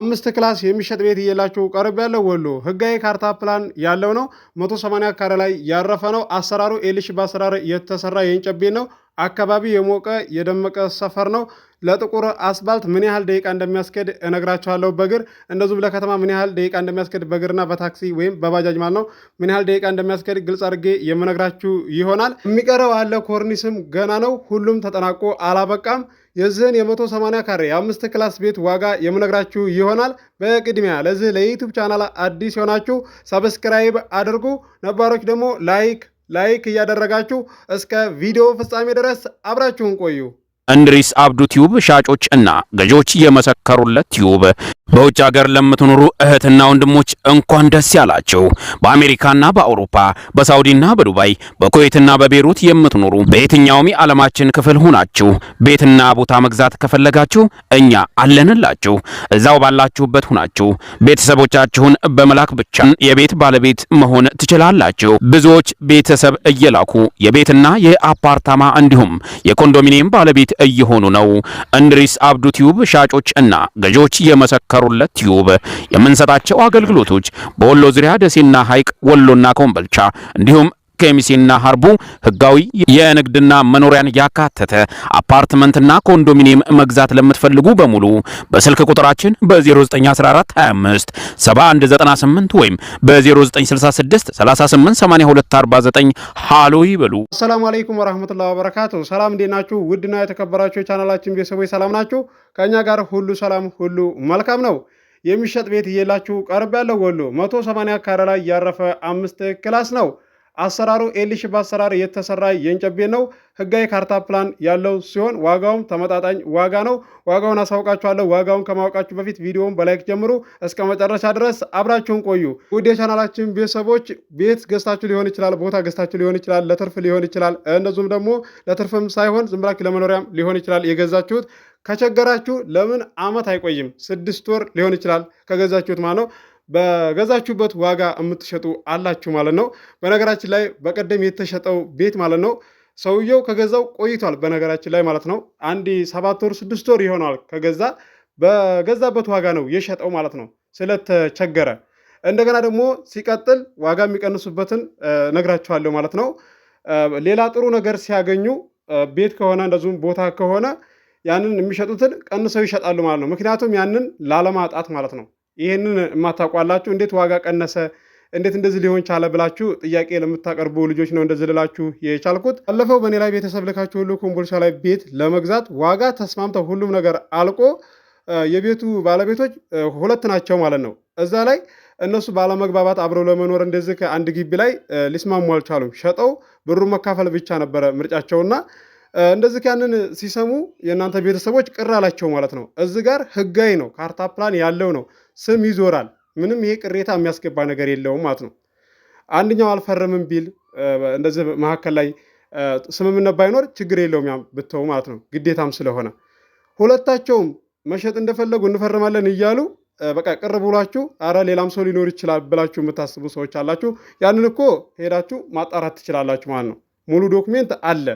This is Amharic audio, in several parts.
አምስት ክላስ የሚሸጥ ቤት እየላችሁ ቀርብ ያለው ወሎ ህጋዊ ካርታ ፕላን ያለው ነው። 180 ካሬ ላይ ያረፈ ነው። አሰራሩ ኤልሽ በአሰራር የተሰራ የእንጨት ቤት ነው። አካባቢ የሞቀ የደመቀ ሰፈር ነው። ለጥቁር አስፋልት ምን ያህል ደቂቃ እንደሚያስከድ እነግራችኋለሁ በእግር እንደዚሁም ለከተማ ምን ያህል ደቂቃ እንደሚያስከድ በእግርና በታክሲ ወይም በባጃጅ ማለት ነው ምን ያህል ደቂቃ እንደሚያስከድ ግልጽ አድርጌ የምነግራችሁ ይሆናል። የሚቀረው አለ ኮርኒስም ገና ነው። ሁሉም ተጠናቆ አላበቃም። የዚህን የ180 ካሬ የአምስት ክላስ ቤት ዋጋ የምነግራችሁ ይሆናል። በቅድሚያ ለዚህ ለዩቲዩብ ቻናል አዲስ የሆናችሁ ሰብስክራይብ አድርጉ። ነባሮች ደግሞ ላይክ እያደረጋችሁ እስከ ቪዲዮ ፍጻሜ ድረስ አብራችሁን ቆዩ። እንድሪስ አብዱ ቲዩብ ሻጮች እና ገዢዎች የመሰከሩለት ቲዩብ። በውጭ ሀገር ለምትኖሩ እህትና ወንድሞች እንኳን ደስ ያላችሁ። በአሜሪካና በአውሮፓ በሳውዲና በዱባይ በኩዌትና በቤሩት የምትኖሩ በየትኛውም የዓለማችን ክፍል ሁናችሁ ቤትና ቦታ መግዛት ከፈለጋችሁ እኛ አለንላችሁ። እዛው ባላችሁበት ሁናችሁ ቤተሰቦቻችሁን በመላክ ብቻ የቤት ባለቤት መሆን ትችላላችሁ። ብዙዎች ቤተሰብ እየላኩ የቤትና የአፓርታማ እንዲሁም የኮንዶሚኒየም ባለቤት እየሆኑ ነው። እንድሪስ አብዱ ቲዩብ ሻጮች እና ገዢዎች የመሰከሩለት ቲዩብ የምንሰጣቸው አገልግሎቶች በወሎ ዙሪያ ደሴና ሐይቅ፣ ወሎና ኮምቦልቻ እንዲሁም ከሚሴና ሀርቡ ህጋዊ የንግድና መኖሪያን ያካተተ አፓርትመንትና ኮንዶሚኒየም መግዛት ለምትፈልጉ በሙሉ በስልክ ቁጥራችን በ0914 25 7198 ወይም በ0966 388249 ሃሎ ይበሉ። ሰላም አለይኩም ወራህመቱላሂ ወበረካቱ። ሰላም እንዴት ናችሁ? ውድና የተከበራችሁ ቻናላችን ቤተሰቦች ሰላም ናችሁ? ከኛ ጋር ሁሉ ሰላም ሁሉ መልካም ነው። የሚሸጥ ቤት እየላችሁ ቀርብ ያለው ወሎ 180 ካሬ ላይ ያረፈ 5 ክላስ ነው። አሰራሩ ኤልሽ በአሰራር የተሰራ የእንጨት ቤት ነው። ህጋዊ ካርታ ፕላን ያለው ሲሆን ዋጋውም ተመጣጣኝ ዋጋ ነው። ዋጋውን አሳውቃችኋለሁ። ዋጋውን ከማወቃችሁ በፊት ቪዲዮውን በላይክ ጀምሩ፣ እስከ መጨረሻ ድረስ አብራችሁን ቆዩ። ውድ የቻናላችን ቤተሰቦች ቤት ገዝታችሁ ሊሆን ይችላል፣ ቦታ ገዝታችሁ ሊሆን ይችላል፣ ለትርፍ ሊሆን ይችላል፣ እንደዚሁም ደግሞ ለትርፍም ሳይሆን ዝም ብላችሁ ለመኖሪያም ሊሆን ይችላል የገዛችሁት። ከቸገራችሁ ለምን አመት አይቆይም 6 ወር ሊሆን ይችላል ከገዛችሁት ማለት ነው። በገዛችሁበት ዋጋ የምትሸጡ አላችሁ ማለት ነው። በነገራችን ላይ በቀደም የተሸጠው ቤት ማለት ነው ሰውየው ከገዛው ቆይቷል። በነገራችን ላይ ማለት ነው 7 ወር 6 ወር ይሆናል ከገዛ በገዛበት ዋጋ ነው የሸጠው ማለት ነው ስለተቸገረ። እንደገና ደግሞ ሲቀጥል ዋጋ የሚቀንሱበትን ነግራችኋለሁ ማለት ነው። ሌላ ጥሩ ነገር ሲያገኙ ቤት ከሆነ እንደዚሁም ቦታ ከሆነ ያንን የሚሸጡትን ቀንሰው ይሸጣሉ ማለት ነው። ምክንያቱም ያንን ላለማጣት ማለት ነው። ይሄንን የማታውቋላችሁ እንዴት ዋጋ ቀነሰ እንዴት እንደዚህ ሊሆን ቻለ ብላችሁ ጥያቄ ለምታቀርቡ ልጆች ነው እንደዚህ ልላችሁ የቻልኩት። ባለፈው በእኔ ላይ ቤተሰብ ልካችሁ ሁሉ ኮምቦልቻ ላይ ቤት ለመግዛት ዋጋ ተስማምተው ሁሉም ነገር አልቆ የቤቱ ባለቤቶች 2 ናቸው ማለት ነው። እዛ ላይ እነሱ ባለመግባባት አብረው ለመኖር እንደዚህ ከአንድ ግቢ ላይ ሊስማሙ አልቻሉም። ሸጠው ብሩ መካፈል ብቻ ነበረ ምርጫቸውና እንደዚህ ያንን ሲሰሙ የእናንተ ቤተሰቦች ቅር አላቸው ማለት ነው። እዚህ ጋር ህጋዊ ነው፣ ካርታ ፕላን ያለው ነው፣ ስም ይዞራል። ምንም ይሄ ቅሬታ የሚያስገባ ነገር የለውም ማለት ነው። አንደኛው አልፈረምም ቢል እንደዚህ መካከል ላይ ስምምነት ባይኖር ችግር የለውም ያም ብተው ማለት ነው፣ ግዴታም ስለሆነ ሁለታቸውም መሸጥ እንደፈለጉ እንፈርማለን እያሉ በቃ ቅር ብሏችሁ አረ ሌላም ሰው ሊኖር ይችላል ብላችሁ የምታስቡ ሰዎች አላችሁ። ያንን እኮ ሄዳችሁ ማጣራት ትችላላችሁ ማለት ነው። ሙሉ ዶክሜንት አለ።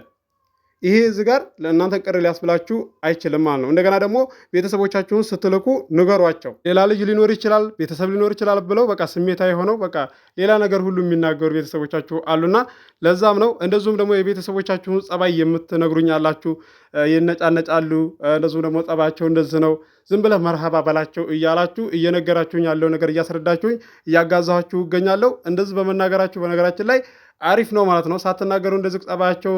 ይሄ እዚህ ጋር ለእናንተ ቅር ሊያስብላችሁ አይችልም ማለት ነው። እንደገና ደግሞ ቤተሰቦቻችሁን ስትልኩ ንገሯቸው። ሌላ ልጅ ሊኖር ይችላል፣ ቤተሰብ ሊኖር ይችላል ብለው በቃ ስሜታዊ ሆነው በቃ ሌላ ነገር ሁሉ የሚናገሩ ቤተሰቦቻችሁ አሉና ለዛም ነው። እንደዚሁም ደግሞ የቤተሰቦቻችሁን ጸባይ የምትነግሩኝ አላችሁ፣ ይነጫነጫሉ። እንደዚሁም ደግሞ ጸባያቸው እንደዚህ ነው፣ ዝም ብለህ መርሃባ በላቸው እያላችሁ እየነገራችሁኝ ያለው ነገር እያስረዳችሁኝ እያጋዛችሁ እገኛለሁ። እንደዚህ በመናገራችሁ በነገራችን ላይ አሪፍ ነው ማለት ነው። ሳትናገሩ እንደዚህ ጸባያቸው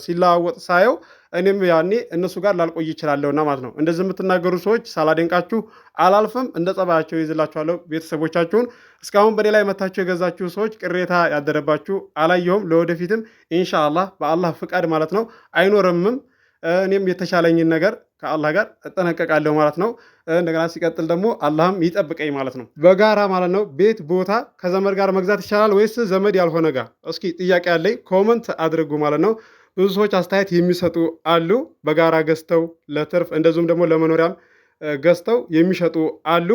ሲለዋወጥ ሳየው እኔም ያኔ እነሱ ጋር ላልቆይ ይችላለሁና ማለት ነው። እንደዚህ የምትናገሩ ሰዎች ሳላደንቃችሁ አላልፍም። እንደ ጸባያቸው ይዝላችኋለሁ ቤተሰቦቻችሁን። እስካሁን በኔ ላይ መታችሁ የገዛችሁ ሰዎች ቅሬታ ያደረባችሁ አላየሁም። ለወደፊትም ኢንሻአላህ በአላህ ፍቃድ ማለት ነው አይኖርምም። እኔም የተሻለኝን ነገር ከአላህ ጋር እጠነቀቃለሁ ማለት ነው። እንደገና ሲቀጥል ደግሞ አላህም ይጠብቀኝ ማለት ነው። በጋራ ማለት ነው ቤት ቦታ ከዘመድ ጋር መግዛት ይቻላል ወይስ ዘመድ ያልሆነ ጋር? እስኪ ጥያቄ ያለኝ ኮመንት አድርጉ ማለት ነው። ብዙ ሰዎች አስተያየት የሚሰጡ አሉ። በጋራ ገዝተው ለትርፍ እንደዚሁም ደግሞ ለመኖሪያም ገዝተው የሚሸጡ አሉ።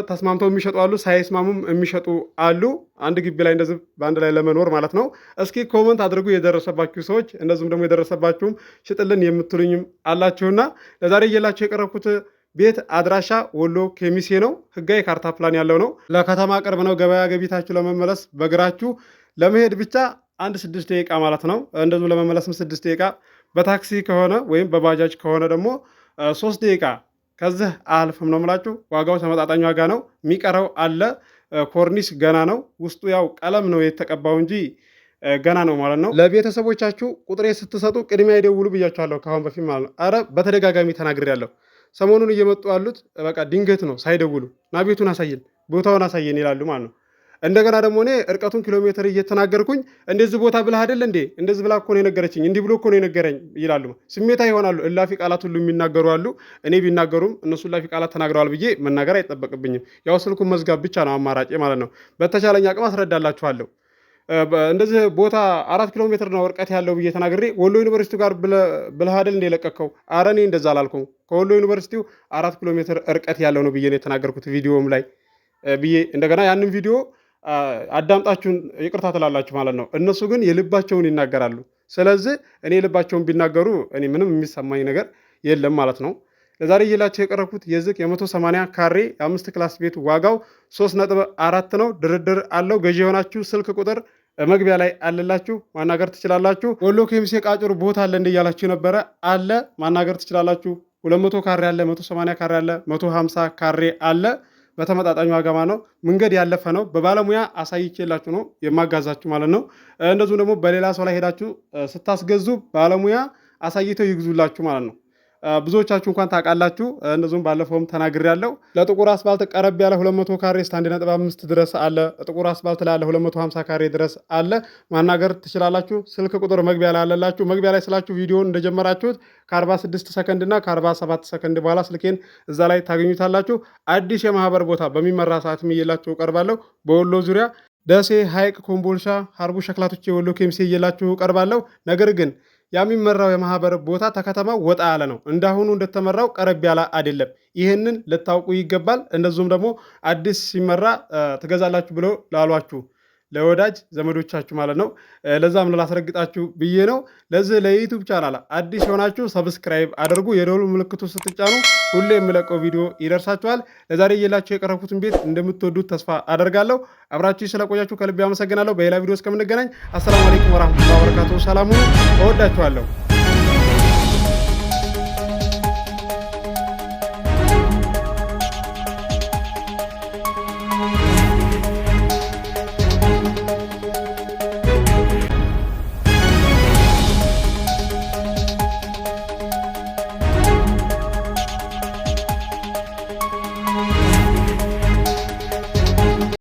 ተስማምተው የሚሸጡ አሉ፣ ሳይስማሙም የሚሸጡ አሉ። አንድ ግቢ ላይ እንደዚህ በአንድ ላይ ለመኖር ማለት ነው። እስኪ ኮመንት አድርጉ የደረሰባችሁ ሰዎች፣ እንደዚሁም ደግሞ የደረሰባችሁም ሽጥልን የምትሉኝም አላችሁና ለዛሬ እየላችሁ የቀረብኩት ቤት አድራሻ ወሎ ኬሚሴ ነው። ህጋዊ ካርታ ፕላን ያለው ነው። ለከተማ ቅርብ ነው። ገበያ ገቢታችሁ ለመመለስ በእግራችሁ ለመሄድ ብቻ 6 ደቂቃ ማለት ነው። እንደዚሁ ለመመለስም 6 ደቂቃ፣ በታክሲ ከሆነ ወይም በባጃጅ ከሆነ ደግሞ 3 ደቂቃ ከዚህ አልፍም ነው የምላችሁ። ዋጋው ተመጣጣኝ ዋጋ ነው። የሚቀረው አለ። ኮርኒስ ገና ነው። ውስጡ ያው ቀለም ነው የተቀባው እንጂ ገና ነው ማለት ነው። ለቤተሰቦቻችሁ ቁጥሬ ስትሰጡ ቅድሚያ ይደውሉ ብያችኋለሁ ከአሁን በፊት ማለት ነው። አረ በተደጋጋሚ ተናግሬያለሁ። ሰሞኑን እየመጡ ያሉት በቃ ድንገት ነው ሳይደውሉ ና ቤቱን አሳየን ቦታውን አሳየን ይላሉ ማለት ነው። እንደገና ደግሞ እኔ እርቀቱን ኪሎ ሜትር እየተናገርኩኝ እንደዚህ ቦታ ብለህ አይደል እንዴ እንደዚህ ብላ እኮ ነው የነገረችኝ እንዲህ ብሎ እኮ ነው የነገረኝ ይላሉ። ስሜታዊ ይሆናሉ። እላፊ ቃላት ሁሉ የሚናገሩ አሉ። እኔ ቢናገሩም እነሱ እላፊ ቃላት ተናግረዋል ብዬ መናገር አይጠበቅብኝም። ያው ስልኩን መዝጋብ ብቻ ነው አማራጭ ማለት ነው። በተቻለኝ አቅም አስረዳላችኋለሁ። እንደዚህ ቦታ 4 ኪሎ ሜትር ነው እርቀት ያለው ብዬ ተናግሬ ወሎ ዩኒቨርሲቲ ጋር ብለህ አይደል እንደ ለቀቀው። ኧረ እኔ እንደዛ አላልኩም። ከወሎ ዩኒቨርሲቲው 4 ኪሎ ሜትር እርቀት ያለው ነው ብዬ ነው የተናገርኩት ቪዲዮም ላይ ብዬ እንደገና ያንን ቪዲዮ አዳምጣችሁን ይቅርታ ትላላችሁ ማለት ነው። እነሱ ግን የልባቸውን ይናገራሉ። ስለዚህ እኔ የልባቸውን ቢናገሩ እኔ ምንም የሚሰማኝ ነገር የለም ማለት ነው። ለዛሬ እየላችሁ የቀረብኩት የዝቅ የ180 ካሬ የ5 ክላስ ቤት ዋጋው 3.4 ነው። ድርድር አለው። ገዢ የሆናችሁ ስልክ ቁጥር መግቢያ ላይ አለላችሁ፣ ማናገር ትችላላችሁ። ወሎ ኬሚሴ ቃጭሩ ቦታ አለ እንደያላችሁ ነበረ አለ፣ ማናገር ትችላላችሁ። 200 ካሬ አለ፣ 180 ካሬ አለ፣ 150 ካሬ አለ። በተመጣጣኝ ዋጋ ነው። መንገድ ያለፈ ነው። በባለሙያ አሳይቼላችሁ ነው የማጋዛችሁ ማለት ነው። እንደዚሁም ደግሞ በሌላ ሰው ላይ ሄዳችሁ ስታስገዙ ባለሙያ አሳይተው ይግዙላችሁ ማለት ነው። ብዙዎቻችሁ እንኳን ታውቃላችሁ። እንደዚሁም ባለፈውም ተናግሬያለሁ። ለጥቁር አስፋልት ቀረብ ያለ 200 ካሬ እስከ 1.5 ድረስ አለ። ጥቁር አስፋልት ላይ ያለ 250 ካሬ ድረስ አለ። ማናገር ትችላላችሁ። ስልክ ቁጥር መግቢያ ላይ አለላችሁ። መግቢያ ላይ ስላችሁ ቪዲዮን እንደጀመራችሁት ከ46 ሰከንድ እና ከ47 ሰከንድ በኋላ ስልኬን እዛ ላይ ታገኙታላችሁ። አዲስ የማህበር ቦታ በሚመራ ሰዓትም እየላችሁ እቀርባለሁ። በወሎ ዙሪያ ደሴ፣ ሐይቅ፣ ኮምቦልሻ፣ ሀርቡ፣ ሸክላቶች የወሎ ኬሚሴ እየላችሁ እቀርባለሁ። ነገር ግን የሚመራው የማህበር ቦታ ተከተማው ወጣ ያለ ነው። እንዳሁኑ እንደተመራው ቀረብ ያለ አይደለም። ይህንን ልታውቁ ይገባል። እንደዚሁም ደግሞ አዲስ ሲመራ ትገዛላችሁ ብለው ላሏችሁ ለወዳጅ ዘመዶቻችሁ ማለት ነው። ለዛም ላስረግጣችሁ ብዬ ነው። ለዚህ ለዩቲዩብ ቻናል አዲስ የሆናችሁ ሰብስክራይብ አድርጉ። የደወል ምልክቱ ስትጫኑ ሁሌ የምለቀው ቪዲዮ ይደርሳችኋል። ለዛሬ እየላችሁ የቀረብኩትን ቤት እንደምትወዱት ተስፋ አደርጋለሁ። አብራችሁ ስለቆያችሁ ከልቤ አመሰግናለሁ። በሌላ ቪዲዮ እስከምንገናኝ አሰላሙ አለይኩም ወራህመቱላሂ ወበረካቱሁ። ሰላም ሁኑ። እወዳችኋለሁ።